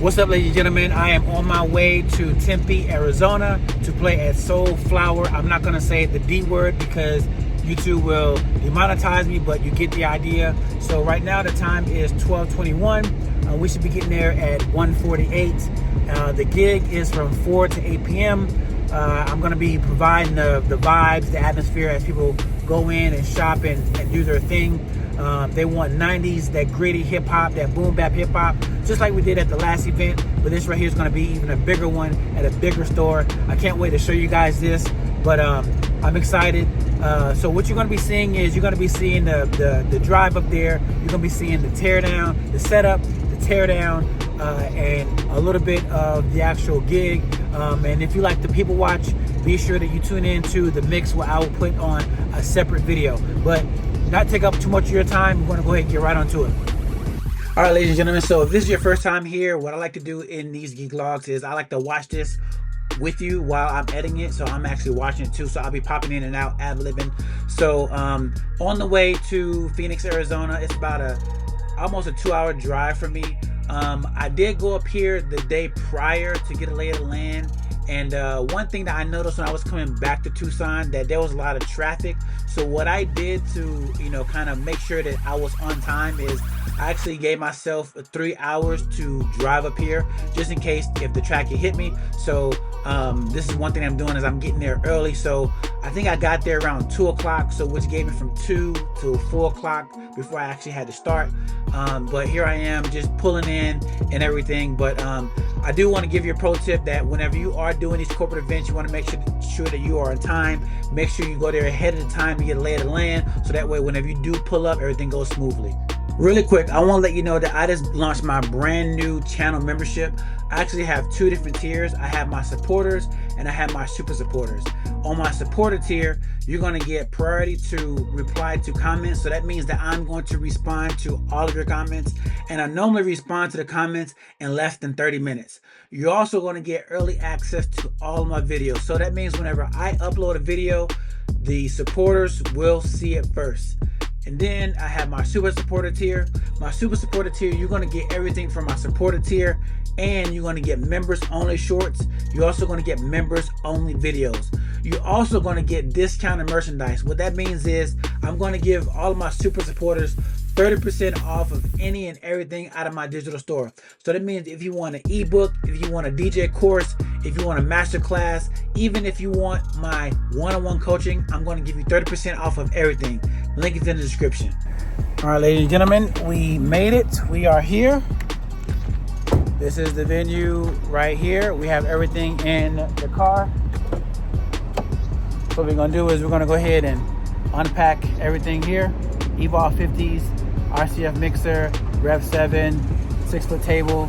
What's up, ladies and gentlemen? I am on my way to Tempe, Arizona to play at Soul Flower. I'm not going to say the D word because YouTube will demonetize me, but you get the idea. So right now the time is 12:21. We should be getting there at 1:48. The gig is from 4 to 8 p.m. I'm going to be providing the vibes, the atmosphere as people go in and shop and do their thing. They want 90s, that gritty hip hop, that boom bap hip hop, just like we did at the last event. But this right here is going to be even a bigger one at a bigger store. I can't wait to show you guys this, but I'm excited. So what you're going to be seeing is you're going to be seeing the drive up there. You're going to be seeing the tear down, the setup, the tear down, and a little bit of the actual gig. And if you like the people watch, be sure that you tune in to the mix where I will put on a separate video. But not take up too much of your time. We're going to go ahead and get right onto it. All right, ladies and gentlemen, so if this is your first time here, what I like to do in these gig logs is I like to watch this with you while I'm editing it. So I'm actually watching it too, so I'll be popping in and out, ad-libbing. So on the way to Phoenix, Arizona, it's about almost a 2-hour drive for me. I did go up here the day prior to get a lay of the land. And one thing that I noticed when I was coming back to Tucson, that there was a lot of traffic. So what I did to, kind of make sure that I was on time is I actually gave myself 3 hours to drive up here, just in case if the traffic hit me. So this is one thing I'm doing is I'm getting there early. So I think I got there around 2 o'clock, so which gave me from 2 to 4 o'clock before I actually had to start. But here I am just pulling in and everything. But I do want to give you a pro tip that whenever you are doing these corporate events, you want to make sure that you are on time. Make sure you go there ahead of the time to get a lay of the land, so that way whenever you do pull up, everything goes smoothly. Really quick, I want to let you know that I just launched my brand new channel membership. I actually have 2 different tiers. I have my supporters and I have my super supporters. On my supporter tier, you're going to get priority to reply to comments. So that means that I'm going to respond to all of your comments, and I normally respond to the comments in less than 30 minutes. You're also going to get early access to all of my videos. So that means whenever I upload a video, the supporters will see it first. And then I have my super supporter tier. My super supporter tier, you're going to get everything from my supporter tier, and you're going to get members only shorts. You're also going to get members only videos. You're also going to get discounted merchandise. What that means is I'm going to give all of my super supporters 30% off of any and everything out of my digital store. So that means if you want an ebook, if you want a DJ course, if you want a master class, even if you want my one-on-one coaching, I'm going to give you 30% off of everything. Link is in the description. All right, ladies and gentlemen, we made it. We are here. This is the venue right here. We have everything in the car. So what we're going to do is we're going to go ahead and unpack everything here. Evolve 50s, RCF mixer, Rev 7, 6-foot table.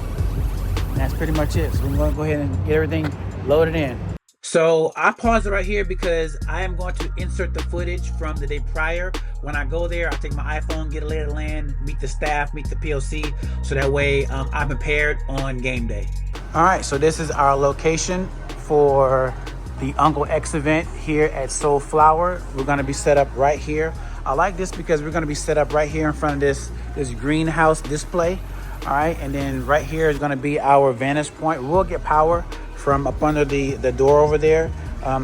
And that's pretty much it. So we're going to go ahead and get everything loaded in. So I paused it right here because I am going to insert the footage from the day prior. When I go there, I take my iPhone, get a lay of the land, meet the staff, meet the POC, so that way I'm prepared on game day. All right, so this is our location for the Uncle X event here at Soul Flower. We're going to be set up right here. I like this because we're going to be set up right here in front of this greenhouse display. All right, and then right here is going to be our vantage point. We'll get power from up under the door over there.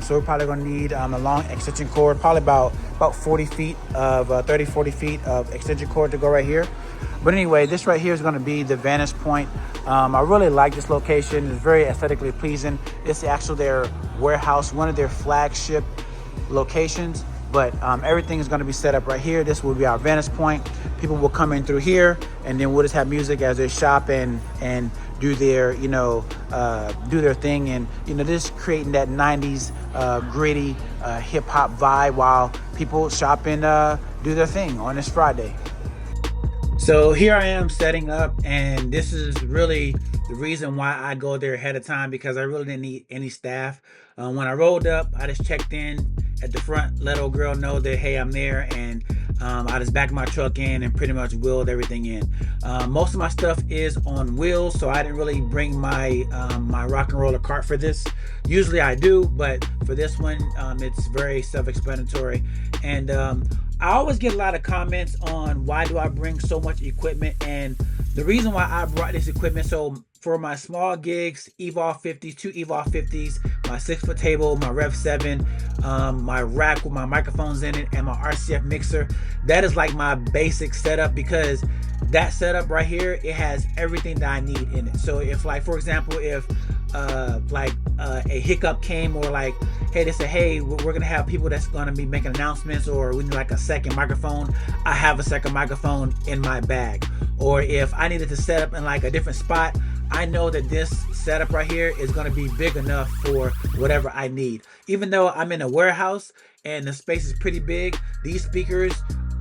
So we're probably going to need a long extension cord, probably about 40 feet of 30-40 feet of extension cord to go right here. But anyway, this right here is going to be the vantage point. I really like this location. It's very aesthetically pleasing. It's actually their warehouse, one of their flagship locations. But everything is going to be set up right here. This will be our vantage point. People will come in through here, and then we'll just have music as they shop and do their do their thing, and just creating that 90s gritty hip hop vibe while people shop and do their thing on this Friday. So here I am setting up, and this is really the reason why I go there ahead of time, because I really didn't need any staff. When I rolled up, I just checked in at the front, let old girl know that, hey, I'm there, and I just backed my truck in and pretty much wheeled everything in. Most of my stuff is on wheels, so I didn't really bring my my rock and roller cart for this. Usually I do, but for this one, it's very self-explanatory. And I always get a lot of comments on why do I bring so much equipment, and the reason why I brought this equipment, so for my small gigs, Evolve 50s, two Evolve 50s, my 6-foot table, my Rev 7, my rack with my microphones in it, and my RCF mixer. That is like my basic setup, because that setup right here, it has everything that I need in it. So if, like, for example, if a hiccup came, or like, hey, they say, hey, we're gonna have people that's gonna be making announcements, or we need like a second microphone, I have a second microphone in my bag. Or if I needed to set up in like a different spot, I know that this setup right here is going to be big enough for whatever I need. Even though I'm in a warehouse and the space is pretty big, these speakers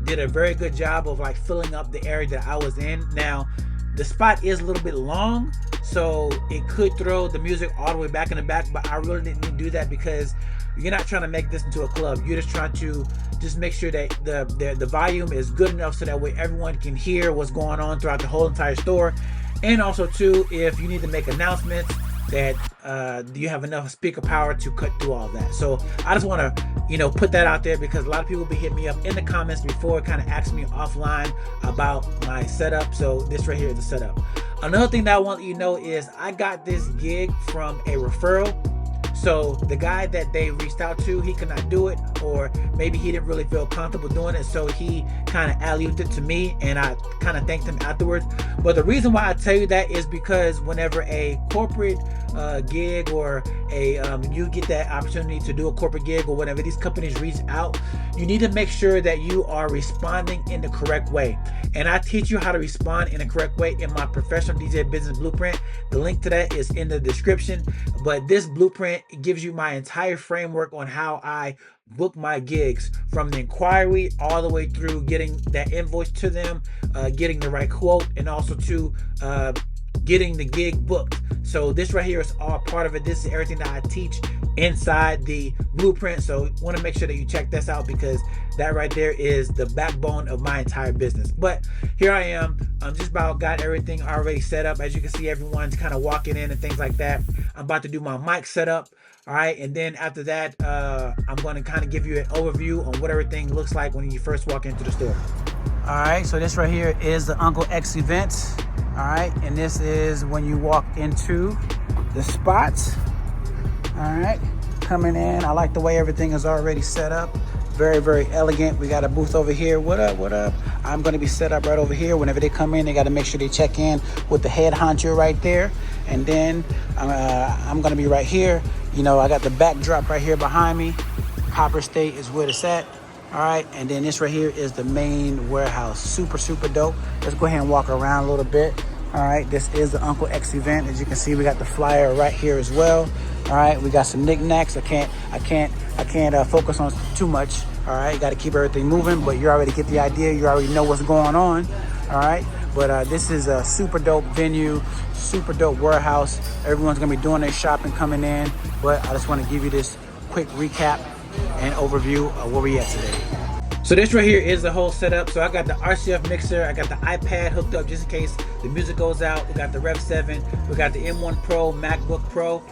did a very good job of like filling up the area that I was in. Now, the spot is a little bit long, so it could throw the music all the way back in the back, but I really didn't need to do that, because you're not trying to make this into a club. You're just trying to just make sure that the volume is good enough so that way everyone can hear what's going on throughout the whole entire store. And also too, if you need to make announcements, that you have enough speaker power to cut through all that. So I just want to, put that out there, because a lot of people be hitting me up in the comments before, kind of asking me offline about my setup. So this right here is the setup. Another thing that I want you to know is I got this gig from a referral. So the guy that they reached out to, he could not do it, or maybe he didn't really feel comfortable doing it, so he kind of alley-ooped it to me, and I kind of thanked him afterwards. But the reason why I tell you that is because whenever a corporate gig, or you get that opportunity to do a corporate gig, or whenever these companies reach out, you need to make sure that you are responding in the correct way. And I teach you how to respond in the correct way in my Professional DJ Business Blueprint. The link to that is in the description. But this blueprint gives you my entire framework on how I book my gigs, from the inquiry all the way through getting that invoice to them, getting the right quote, and also to getting the gig booked. So this right here is all part of it. This is everything that I teach inside the blueprint. So want to make sure that you check this out, because that right there is the backbone of my entire business. But here I am. I'm just about got everything already set up. As you can see, everyone's kind of walking in and things like that. I'm about to do my mic setup. All right, and then after that, I'm going to kind of give you an overview on what everything looks like when you first walk into the store. All right, so this right here is the Uncle X event. All right, and this is when you walk into the spot. All right, coming in. I like the way everything is already set up. Very, very elegant. We got a booth over here. What up, what up? I'm going to be set up right over here. Whenever they come in, they got to make sure they check in with the head honcho right there. And then I'm going to be right here. I got the backdrop right here behind me. Copper State is where it's at. All right, and then this right here is the main warehouse. Super, super dope. Let's go ahead and walk around a little bit. All right, this is the Uncle X event. As you can see, we got the flyer right here as well. All right, we got some knickknacks. I can't focus on too much. All right, got to keep everything moving, but you already get the idea. You already know what's going on. All right, but this is a super dope venue, super dope warehouse. Everyone's gonna be doing their shopping coming in, but I just want to give you this quick recap and overview of where we at today. So this right here is the whole setup. So I got the RCF mixer, I got the iPad hooked up just in case the music goes out. We got the Rev 7, we got the M1 Pro, MacBook Pro.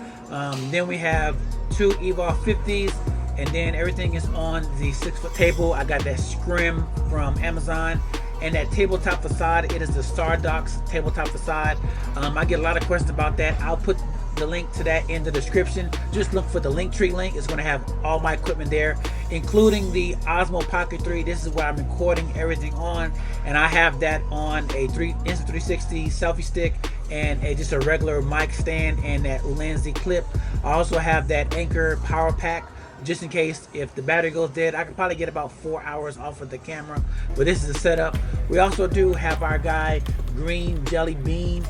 Then we have two Evolve 50s, and then everything is on the 6-foot table. I got that scrim from Amazon. And that tabletop facade, it is the Stardocs tabletop facade. I get a lot of questions about that. I'll put the link to that in the description. Just look for the Linktree link. It's going to have all my equipment there, including the Osmo Pocket 3. This is where I'm recording everything on, and I have that on a Insta360 selfie stick and just a regular mic stand and that Lindsay clip. I also have that Anchor power pack, just in case if the battery goes dead. I could probably get about 4 hours off of the camera, but this is a setup. We also do have our guy Green Jelly Bean.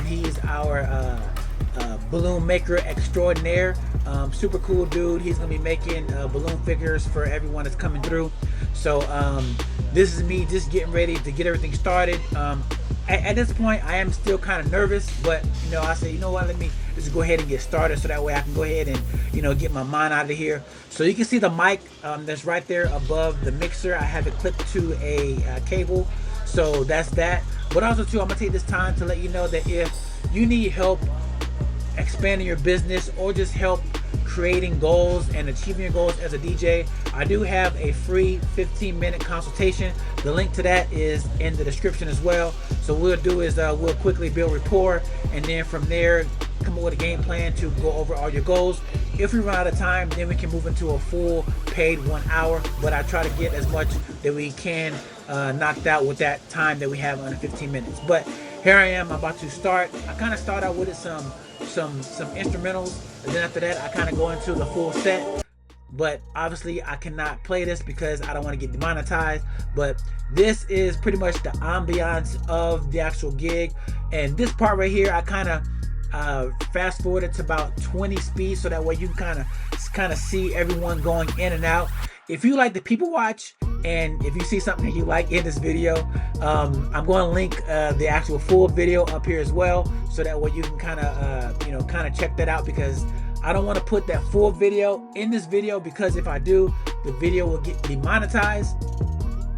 He's our balloon maker extraordinaire. Super cool dude. He's gonna be making balloon figures for everyone that's coming through. So this is me just getting ready to get everything started. At this point, I am still kind of nervous, but I say, you know what, let me just go ahead and get started, so that way I can go ahead and get my mind out of here. So you can see the mic that's right there above the mixer. I have it clipped to a cable, so that's that. But also too, I'm gonna take this time to let you know that if you need help expanding your business, or just help creating goals and achieving your goals as a DJ, I do have a free 15-minute consultation. The link to that is in the description as well. So what we'll do is we'll quickly build rapport, and then from there come up with a game plan to go over all your goals. If we run out of time, then we can move into a full paid 1 hour, but I try to get as much that we can knocked out with that time that we have under 15 minutes. But here I am, I'm about to start. I kind of start out with some instrumentals, and then after that I kind of go into the full set. But obviously I cannot play this because I don't want to get demonetized. But this is pretty much the ambiance of the actual gig. And this part right here, I kind of fast forwarded to about 20 speed, so that way you kind of see everyone going in and out. If you like the people watch, and if you see something that you like in this video, I'm going to link the actual full video up here as well, so that way you can kind of check that out, because I don't want to put that full video in this video, because if I do, the video will get demonetized.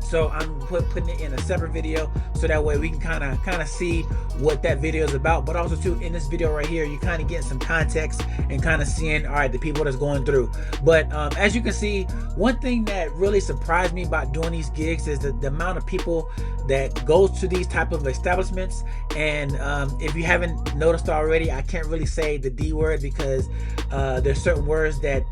So I'm putting it in a separate video, so that way we can kind of see what that video is about. But also too, in this video right here, you kind of get some context and kind of seeing, all right, the people that's going through. But as you can see, one thing that really surprised me about doing these gigs is the amount of people that goes to these type of establishments. And if you haven't noticed already, I can't really say the D word, because there's certain words that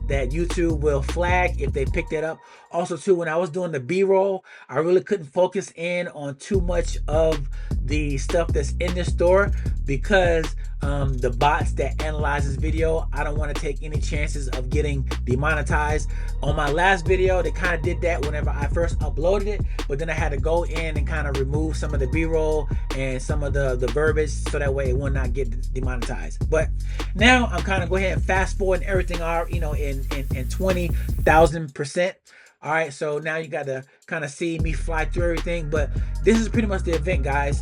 YouTube will flag if they pick that up. Also too, when I was doing the B-roll, I really couldn't focus in on too much of the stuff that's in the store, because the bots that analyze this video, I don't want to take any chances of getting demonetized. On my last video, they kind of did that whenever I first uploaded it, but then I had to go in and kind of remove some of the B-roll and some of the verbiage, so that way it will not get demonetized. But now I'm kind of go ahead and fast forward everything are, in 20,000%. All right, so now you got to kind of see me fly through everything, but this is pretty much the event, guys.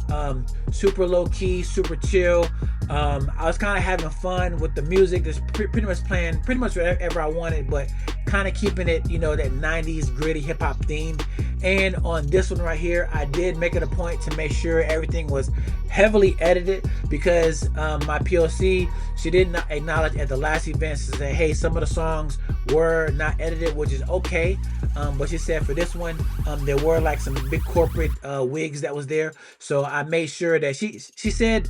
Super low key, super chill. I was kind of having fun with the music, just pretty much playing pretty much whatever I wanted, but kind of keeping it, that 90s gritty hip hop theme. And on this one right here, I did make it a point to make sure everything was heavily edited, because my POC, she didn't acknowledge at the last event to say, hey, some of the songs were not edited, which is okay. But she said for this one, there were like some big corporate wigs that was there. So I made sure that she said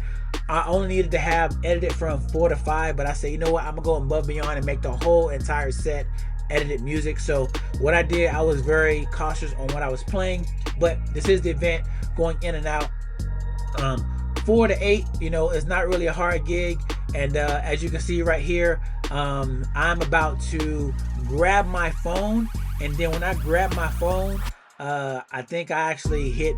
I only needed to have edited from 4 to 5, but I said, you know what, I'm gonna go above and beyond and make the whole entire set edited music. So what I did, I was very cautious on what I was playing, but this is the event going in and out. 4 to 8, it's not really a hard gig. And as you can see right here, I'm about to grab my phone, and then when I grab my phone, I think I actually hit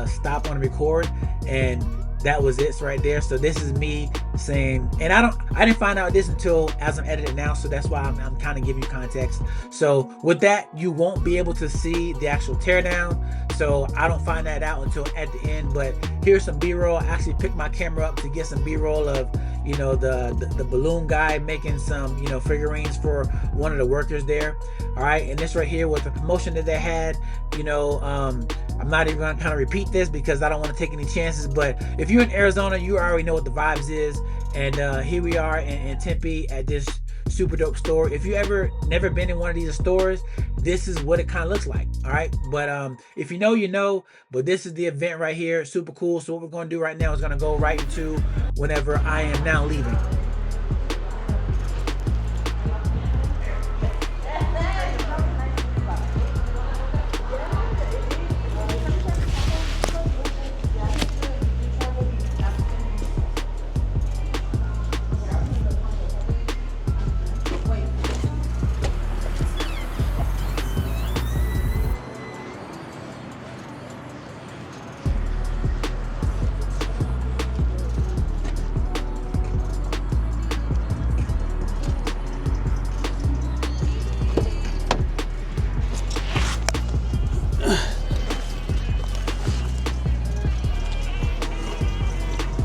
stop on record, and that was it right there. So this is me saying, and I didn't find out this until as I'm editing now, so that's why I'm kind of giving you context. So with that, you won't be able to see the actual teardown, so I don't find that out until at the end. But here's some B-roll. I actually picked my camera up to get some B-roll of the balloon guy making some figurines for one of the workers there. All right, and this right here was the promotion that they had. I'm not even gonna kind of repeat this because I don't want to take any chances, but if you're in Arizona, you already know what the vibes is. And here we are in Tempe at this super dope store. If you never been in one of these stores, this is what it kind of looks like. All right, but if you know, you know. But this is the event right here, super cool. So what we're gonna do right now is gonna go right into whenever I am now leaving.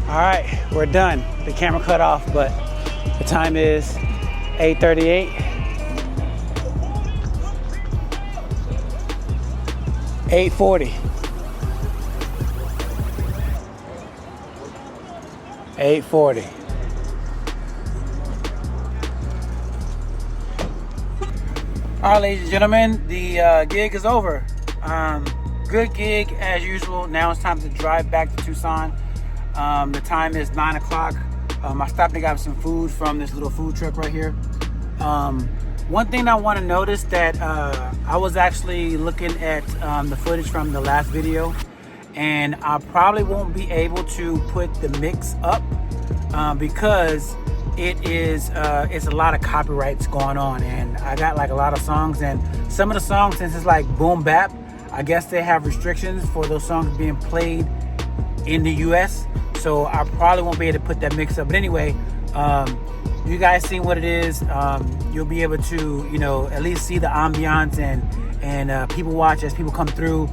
All right, we're done. The camera cut off, but the time is 8:38. 8:40. 8:40. All right, ladies and gentlemen, the gig is over. Good gig as usual. Now it's time to drive back to Tucson. The time is 9 o'clock. I stopped and got some food from this little food truck right here. One thing I want to notice that I was actually looking at the footage from the last video, and I probably won't be able to put the mix up because it's a lot of copyrights going on, and I got like a lot of songs, and some of the songs, since it's like boom bap, I guess they have restrictions for those songs being played in the US, so I probably won't be able to put that mix up. But anyway, you guys seen what it is. You'll be able to, you know, at least see the ambiance and people watch as people come through.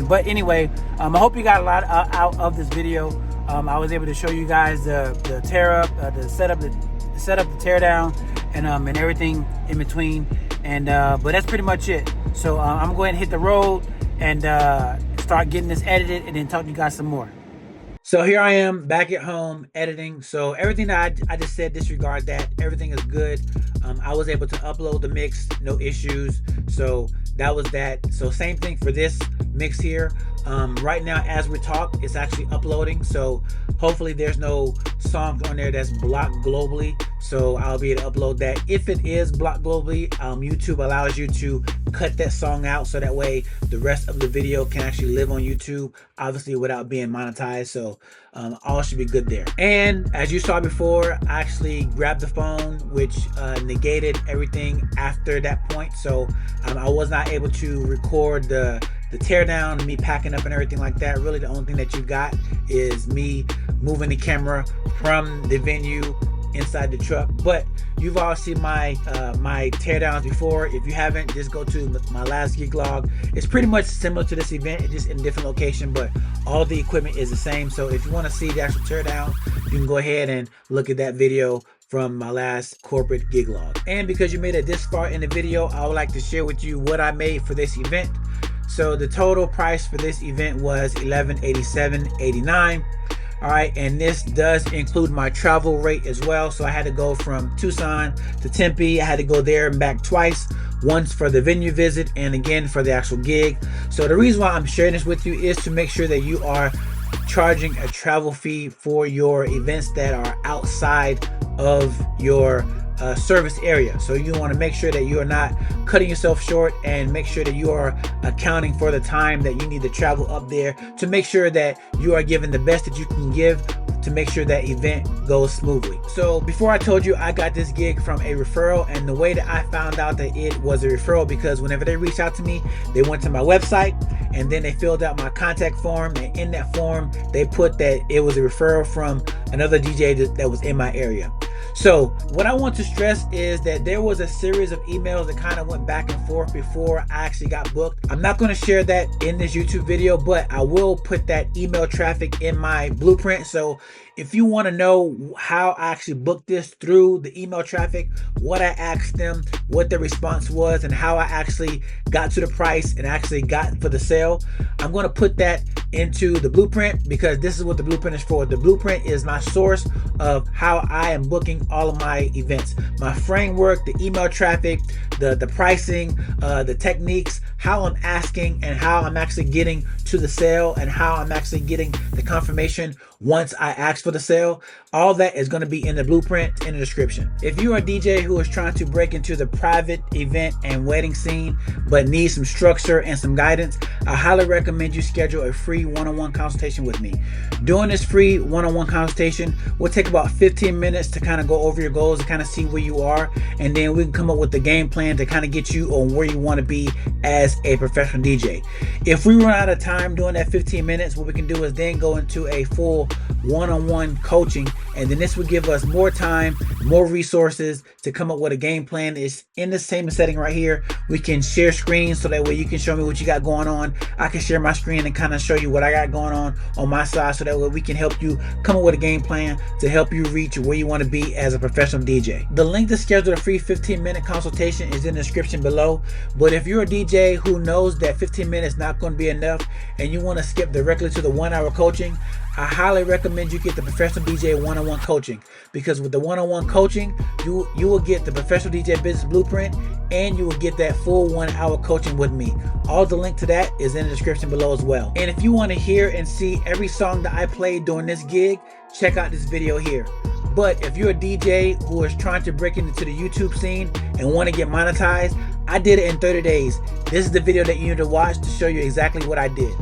But anyway, I hope you got a lot out of this video. I was able to show you guys the tear up, the setup, the tear down, and everything in between. But that's pretty much it. So I'm going to hit the road and start getting this edited, and then talk to you guys some more. So here I am back at home editing. So everything that I just said, disregard that. Everything is good. I was able to upload the mix, no issues. So that was that. So same thing for this mix here. Right now, as we talk, it's actually uploading. So hopefully there's no songs on there that's blocked globally. So I'll be able to upload that. If it is blocked globally, YouTube allows you to cut that song out, so that way the rest of the video can actually live on YouTube, obviously without being monetized. So all should be good there. And as you saw before, I actually grabbed the phone, which negated everything after that point. So I was not able to record the teardown, me packing up and everything like that. Really, the only thing that you got is me moving the camera from the venue inside the truck. But you've all seen my my teardowns before. If you haven't, just go to my last gig log. It's pretty much similar to this event, it's just in a different location, but all the equipment is the same. So if you want to see the actual teardown, you can go ahead and look at that video from my last corporate gig log. And because you made it this far in the video, I would like to share with you what I made for this event. So the total price for this event was $1187.89. All right, and this does include my travel rate as well. So I had to go from Tucson to Tempe. I had to go there and back twice, once for the venue visit and again for the actual gig. So the reason why I'm sharing this with you is to make sure that you are charging a travel fee for your events that are outside of your service area. So you want to make sure that you are not cutting yourself short, and make sure that you are accounting for the time that you need to travel up there, to make sure that you are giving the best that you can give to make sure that event goes smoothly. So before, I told you I got this gig from a referral, and the way that I found out that it was a referral, because whenever they reached out to me, they went to my website and then they filled out my contact form, and in that form they put that it was a referral from another DJ that was in my area. So what I want to stress is that there was a series of emails that kind of went back and forth before I actually got booked. I'm not going to share that in this YouTube video, but I will put that email traffic in my blueprint. So if you want to know how I actually booked this through the email traffic, what I asked them, what the response was, and how I actually got to the price and actually got for the sale, I'm going to put that into the blueprint, because this is what the blueprint is for. The blueprint is my source of how I am booking all of my events, my framework, the email traffic, the pricing, the techniques, how I'm asking and how I'm actually getting to the sale, and how I'm actually getting the confirmation once I ask for the sale. All that is going to be in the blueprint in the description. If you are a DJ who is trying to break into the private event and wedding scene but needs some structure and some guidance, I highly recommend you schedule a free one-on-one consultation with me. During this free one-on-one consultation, we'll take about 15 minutes to kind of go over your goals and kind of see where you are, and then we can come up with the game plan to kind of get you on where you want to be as a professional DJ. If we run out of time during that 15 minutes, what we can do is then go into a full one-on-one coaching, and then this will give us more time, more resources to come up with a game plan. It's in the same setting right here. We can share screens, so that way you can show me what you got going on. I can share my screen and kind of show you what I got going on my side, so that way we can help you come up with a game plan to help you reach where you want to be as a professional DJ. The link to schedule a free 15-minute consultation is in the description below. But if you're a DJ who knows that 15 minutes is not going to be enough and you want to skip directly to the 1 hour coaching, I highly recommend you get the Professional DJ one-on-one coaching, because with the one-on-one coaching, you will get the Professional DJ Business Blueprint and you will get that full 1 hour coaching with me. All the link to that is in the description below as well. And if you want to hear and see every song that I played during this gig, check out this video here. But if you're a DJ who is trying to break into the YouTube scene and want to get monetized, I did it in 30 days. This is the video that you need to watch to show you exactly what I did.